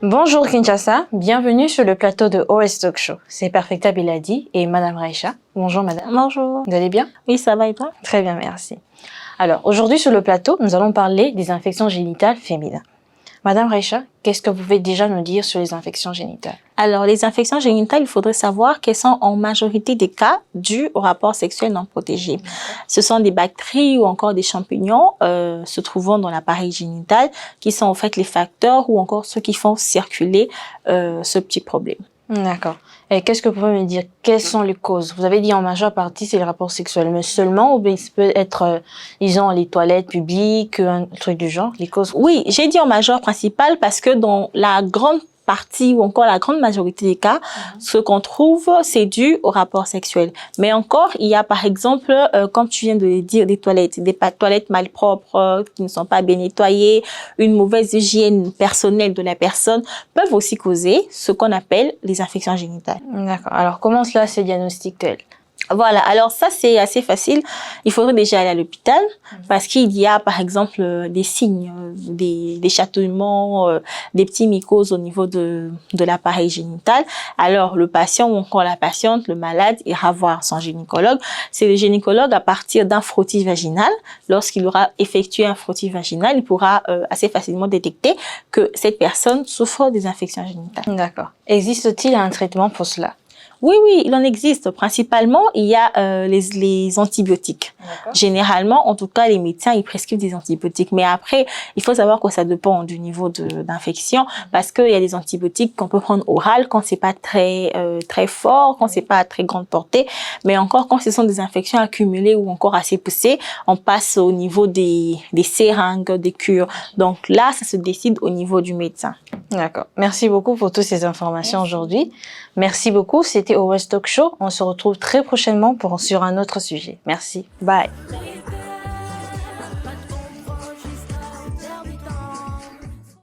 Bonjour Kinshasa, bienvenue sur le plateau de OS Talk Show. C'est Perfecta Beladi et Madame Raïcha. Bonjour Madame. Bonjour. Vous allez bien? Oui, ça va et toi? Très bien, merci. Alors, aujourd'hui sur le plateau, nous allons parler des infections génitales féminines. Madame Raïcha, qu'est-ce que vous pouvez déjà nous dire sur les infections génitales? Alors, les infections génitales, il faudrait savoir qu'elles sont en majorité des cas dues au rapport sexuel non protégé. Ce sont des bactéries ou encore des champignons se trouvant dans l'appareil génital qui sont en fait les facteurs ou encore ceux qui font circuler ce petit problème. D'accord. Et qu'est-ce que vous pouvez me dire? Quelles sont les causes? Vous avez dit en majeure partie, c'est le rapport sexuel, mais seulement, ou bien il peut être, disons, les toilettes publiques, un truc du genre, les causes? Oui, j'ai dit en majeure principale parce que dans la grande partie ou encore la grande majorité des cas, ce qu'on trouve, c'est dû au rapport sexuel. Mais encore, il y a par exemple, comme tu viens de le dire, des toilettes malpropres, qui ne sont pas bien nettoyées, une mauvaise hygiène personnelle de la personne peuvent aussi causer ce qu'on appelle les infections génitales. D'accord. Alors, comment cela se diagnostique-t-elle? Voilà, alors ça c'est assez facile. Il faudrait déjà aller à l'hôpital parce qu'il y a par exemple des signes, des chatouillements, des petits mycoses au niveau de l'appareil génital. Alors le patient ou encore la patiente, le malade, ira voir son gynécologue. C'est le gynécologue à partir d'un frottis vaginal. Lorsqu'il aura effectué un frottis vaginal, il pourra assez facilement détecter que cette personne souffre des infections génitales. D'accord. Existe-t-il un traitement pour cela? Oui, oui, il en existe. Principalement, il y a les antibiotiques. Généralement, en tout cas, les médecins, ils prescrivent des antibiotiques. Mais après, il faut savoir que ça dépend du niveau d'infection parce qu'il y a des antibiotiques qu'on peut prendre oral quand c'est pas très fort, quand c'est pas à très grande portée. Mais encore, quand ce sont des infections accumulées ou encore assez poussées, on passe au niveau des seringues, des cures. Donc là, ça se décide au niveau du médecin. D'accord. Merci beaucoup pour toutes ces informations aujourd'hui. Merci beaucoup. C'était OS Talk Show. On se retrouve très prochainement sur un autre sujet. Merci. Bye.